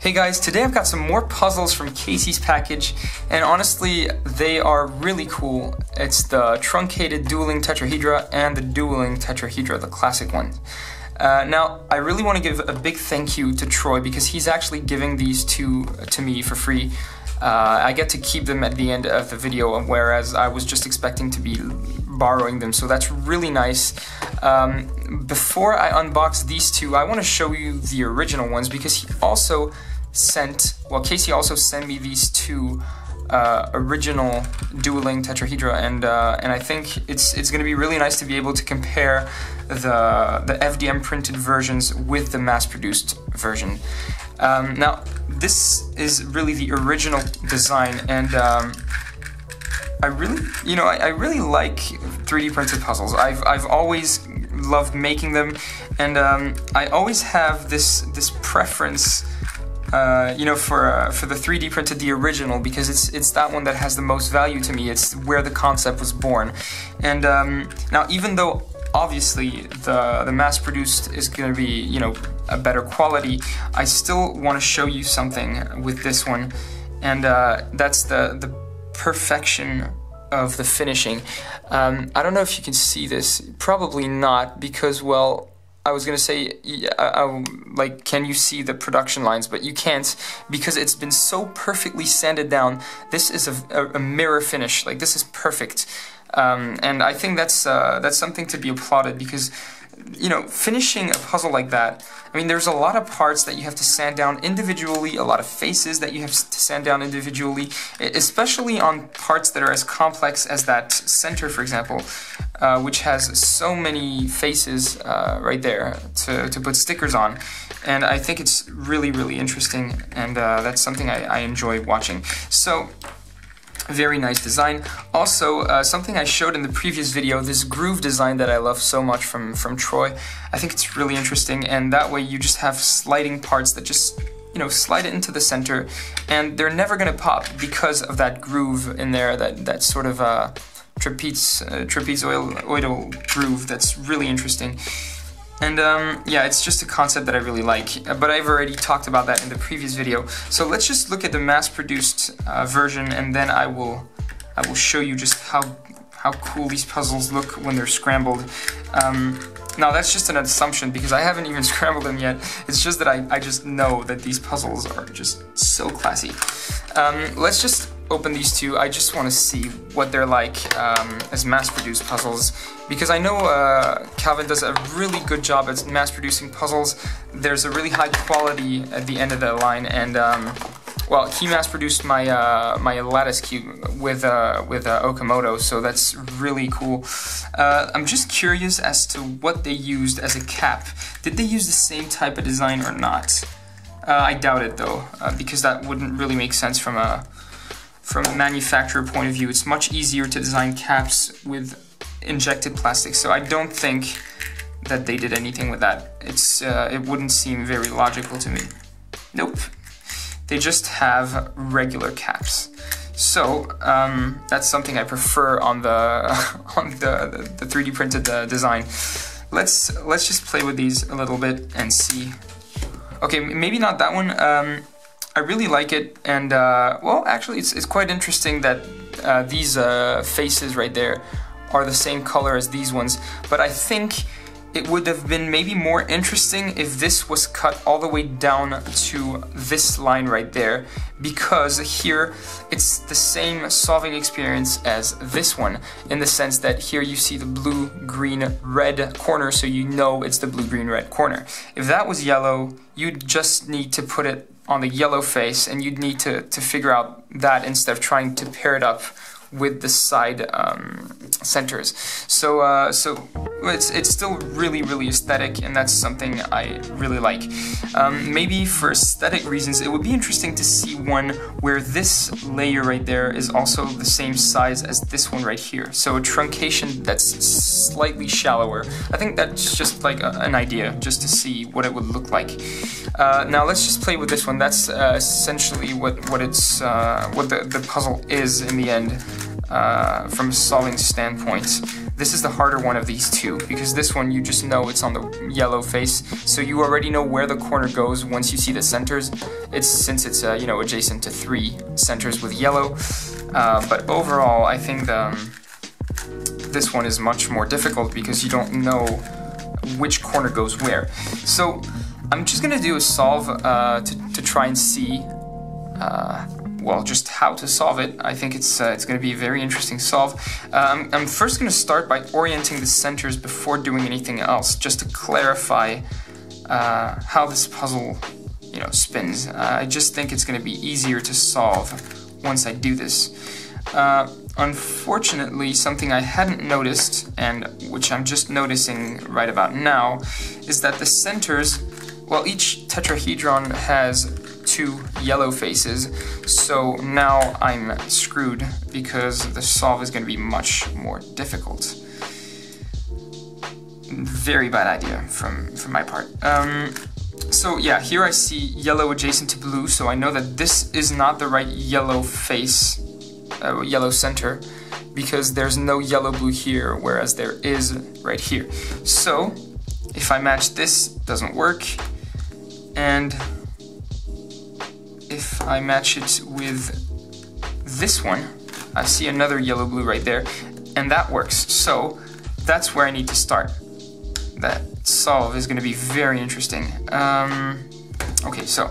Hey guys, today I've got some more puzzles from Casey's package, and honestly, they are really cool. It's the truncated dueling tetrahedra and the dueling tetrahedra, the classic one. Now, I really want to give a big thank you to Troy because he's actually giving these two to me for free. I get to keep them at the end of the video, whereas I was just expecting to be borrowing them, so that's really nice. Before I unbox these two, I want to show you the original ones because he also Casey also sent me these two original dueling tetrahedra, and I think it's going to be really nice to be able to compare the FDM printed versions with the mass-produced version. Now, this is really the original design, and I really like 3D printed puzzles. I've always loved making them, and I always have this preference, for the 3D printed, the original, because it's that one that has the most value to me. It's where the concept was born. And now, even though obviously the mass-produced is going to be, a better quality, I still want to show you something with this one, and that's the perfection of the finishing. I don't know if you can see this, probably not, because, well, I was gonna say, can you see the production lines? But you can't, because it's been so perfectly sanded down. This is a mirror finish. Like, this is perfect, and I think that's something to be applauded because, finishing a puzzle like that, I mean, there's a lot of parts that you have to sand down individually, a lot of faces that you have to sand down individually, especially on parts that are as complex as that center, for example, which has so many faces right there to put stickers on. And I think it's really, really interesting, and that's something I enjoy watching. So, very nice design. Also, something I showed in the previous video, this groove design that I love so much from Troy. I think it's really interesting, and that way you just have sliding parts that just, slide it into the center, and they're never gonna pop because of that groove in there, that sort of trapezoidal groove that's really interesting. And yeah, it's just a concept that I really like, but I've already talked about that in the previous video. So let's just look at the mass-produced version, and then I will show you just how cool these puzzles look when they're scrambled. Now that's just an assumption because I haven't even scrambled them yet. It's just that I just know that these puzzles are just so classy. Let's just open these two. I just want to see what they're like as mass-produced puzzles, because I know Calvin does a really good job at mass-producing puzzles. There's a really high quality at the end of the line, and well, he mass-produced my my lattice cube with Okamoto, so that's really cool. I'm just curious as to what they used as a cap. Did they use the same type of design or not? I doubt it though, because that wouldn't really make sense from a manufacturer point of view. It's much easier to design caps with injected plastic, so I don't think that they did anything with that. It wouldn't seem very logical to me. Nope. They just have regular caps. So that's something I prefer on the 3D printed design. Let's just play with these a little bit and see. Okay, maybe not that one. I really like it, and well, actually, it's quite interesting that these faces right there are the same color as these ones, but I think it would have been maybe more interesting if this was cut all the way down to this line right there, because here it's the same solving experience as this one, in the sense that here you see the blue, green, red corner, so you know it's the blue, green, red corner. If that was yellow, you'd just need to put it on the yellow face, and you'd need to figure out that instead of trying to pair it up with the side centers. So it's still really, really aesthetic, and that's something I really like. Maybe for aesthetic reasons, it would be interesting to see one where this layer right there is also the same size as this one right here. So a truncation that's slightly shallower. I think that's just like an idea, just to see what it would look like. Now let's just play with this one. That's essentially what the puzzle is in the end, from a solving standpoint. This is the harder one of these two, because this one you just know it's on the yellow face, so you already know where the corner goes once you see the centers. Since it's you know, adjacent to 3 centers with yellow. But overall, I think this one is much more difficult because you don't know which corner goes where. So I'm just gonna do a solve to try and see well, just how to solve it. I think it's going to be a very interesting solve. I'm first going to start by orienting the centers before doing anything else, just to clarify how this puzzle, you know, spins. I just think it's going to be easier to solve once I do this. Unfortunately, something I hadn't noticed, and which I'm just noticing right about now, is that the centers, well, each tetrahedron has 2 yellow faces, so now I'm screwed because the solve is going to be much more difficult. Very bad idea from my part. So yeah, here I see yellow adjacent to blue, so I know that this is not the right yellow face, yellow center, because there's no yellow-blue here, whereas there is right here. So if I match this, it doesn't work, and if I match it with this one, I see another yellow-blue right there, and that works. So that's where I need to start. That solve is going to be very interesting. Okay, so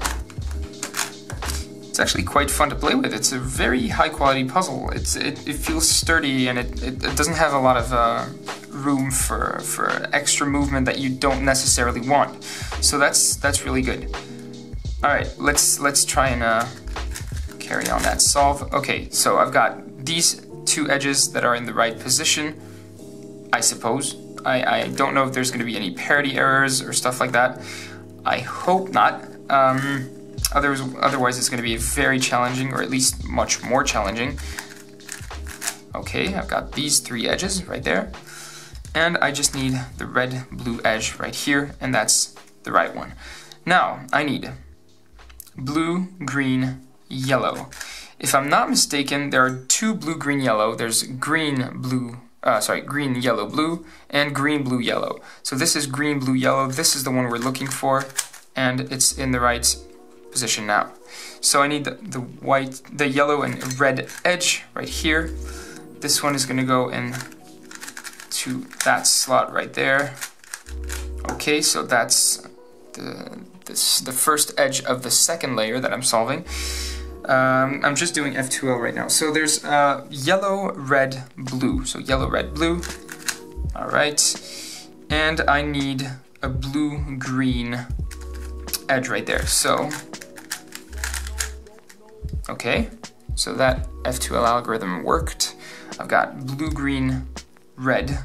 it's actually quite fun to play with. It's a very high-quality puzzle. It feels sturdy, and it doesn't have a lot of room for extra movement that you don't necessarily want. So that's really good. Alright, let's try and carry on that solve. Okay, so I've got these 2 edges that are in the right position, I suppose. I don't know if there's going to be any parity errors or stuff like that. I hope not. Otherwise it's going to be very challenging, or at least much more challenging. Okay, I've got these 3 edges right there. And I just need the red-blue edge right here, and that's the right one. Now, I need blue, green, yellow. If I'm not mistaken, there are 2 blue, green, yellow. There's green, blue, green, yellow, blue, and green, blue, yellow. So this is green, blue, yellow. This is the one we're looking for, and it's in the right position now. So I need the yellow and red edge right here. This one is going to go in to that slot right there. Okay, so that's the first edge of the second layer that I'm solving. I'm just doing F2L right now. So there's yellow, red, blue. So yellow, red, blue. Alright. And I need a blue, green edge right there. So, okay. So that F2L algorithm worked. I've got blue, green, red.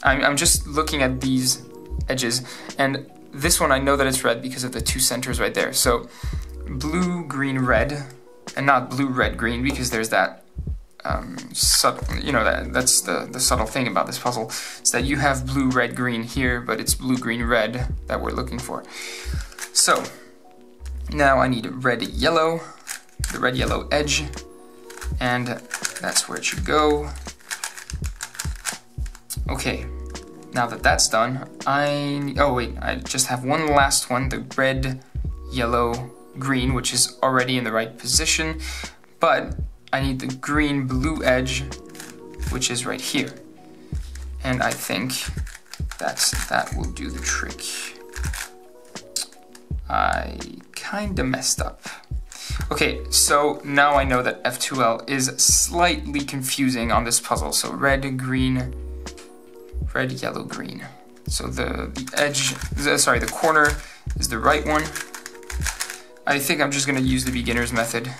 I'm just looking at these edges, and this one I know that it's red because of the 2 centers right there. So blue, green, red, and not blue, red, green, because there's that subtle, you know, that's the subtle thing about this puzzle, is that you have blue, red, green here, but it's blue, green, red that we're looking for. So now I need red, yellow, the red, yellow edge, and that's where it should go. Okay. Now that that's done, I just have one last one, the red, yellow, green, which is already in the right position, but I need the green, blue edge, which is right here. And I think that will do the trick. I kinda messed up. Okay, so now I know that F2L is slightly confusing on this puzzle. So red, green, red, yellow, green. So the edge, the corner is the right one. I think I'm just gonna use the beginner's method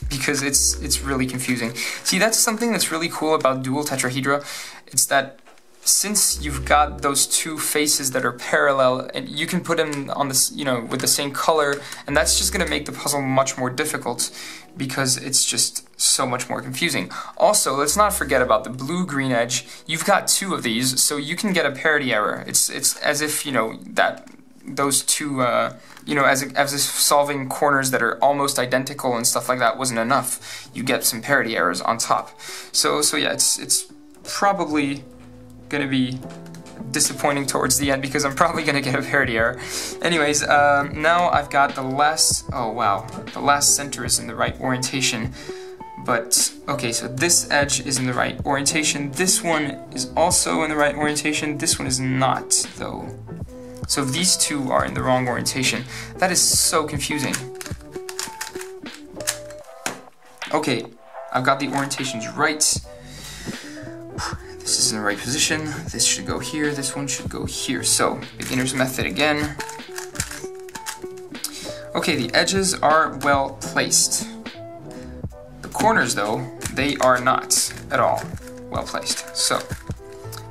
because it's really confusing. See, that's something that's really cool about dual tetrahedra. It's that since you've got those 2 faces that are parallel, and you can put them on this, you know, with the same color, and that's just gonna make the puzzle much more difficult because it's just so much more confusing. Also, let's not forget about the blue-green edge. You've got 2 of these, so you can get a parity error. It's as if, you know, that those 2, you know, as if solving corners that are almost identical and stuff like that wasn't enough. You get some parity errors on top. So yeah, it's probably gonna be disappointing towards the end because I'm probably gonna get a parity error. Anyways, now I've got the last, oh wow, the last center is in the right orientation. But, okay, so this edge is in the right orientation, this one is also in the right orientation, this one is not, though. So these two are in the wrong orientation. That is so confusing. Okay, I've got the orientations right. This is in the right position, this should go here, this one should go here. So, beginner's method again. Okay, the edges are well placed. The corners, though, they are not at all well placed. So,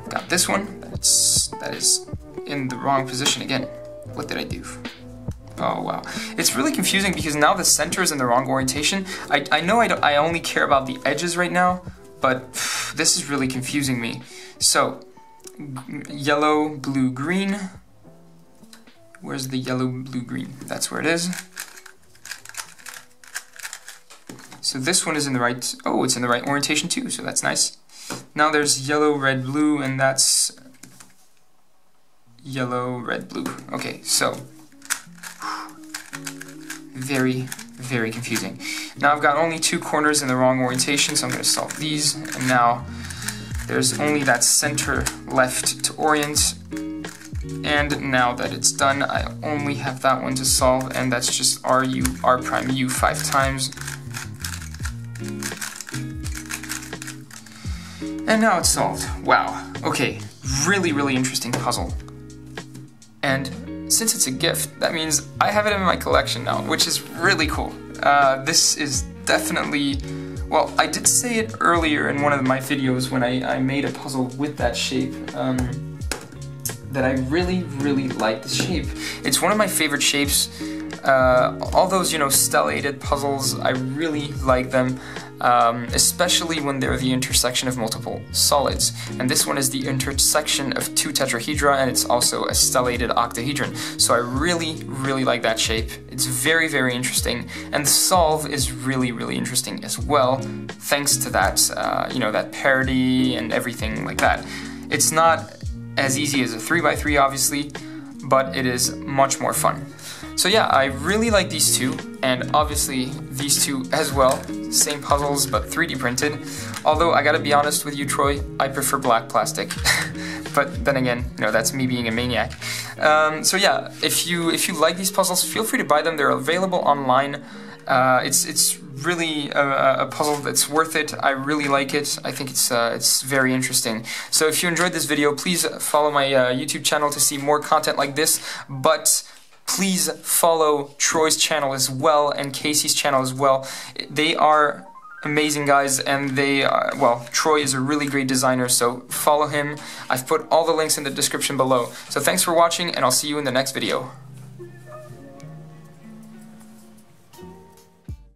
got this one, that is in the wrong position again. What did I do? Oh wow. It's really confusing because now the center is in the wrong orientation. I know I only care about the edges right now, but this is really confusing me. So, yellow, blue, green. Where's the yellow, blue, green? That's where it is. So this one is in the right, oh, it's in the right orientation too, so that's nice. Now there's yellow, red, blue, and that's yellow, red, blue. Okay, so very, very confusing. Now I've got only two corners in the wrong orientation, so I'm going to solve these, and now there's only that center left to orient, and now that it's done, I only have that one to solve, and that's just r prime u 5 times. And now it's solved. Wow. Okay, really, really interesting puzzle. And since it's a gift, that means I have it in my collection now, which is really cool. This is definitely, well, I did say it earlier in one of my videos when I made a puzzle with that shape, that I really, really like this shape. It's one of my favorite shapes. All those, you know, stellated puzzles, I really like them. Especially when they're the intersection of multiple solids. And this one is the intersection of two tetrahedra, and it's also a stellated octahedron. So I really, really like that shape. It's very, very interesting, and the solve is really, really interesting as well, thanks to that, you know, that parity and everything like that. It's not as easy as a 3x3, obviously, but it is much more fun. So yeah, I really like these two, and obviously these two as well. Same puzzles, but 3D printed. Although, I gotta be honest with you, Troy, I prefer black plastic. But then again, you know, that's me being a maniac. So yeah, if you like these puzzles, feel free to buy them. They're available online. It's really a puzzle that's worth it. I really like it. I think it's very interesting. So if you enjoyed this video, please follow my YouTube channel to see more content like this. But please follow Troy's channel as well and Casey's channel as well. They are amazing guys, and they are, well, Troy is a really great designer, so follow him. I've put all the links in the description below. So thanks for watching, and I'll see you in the next video.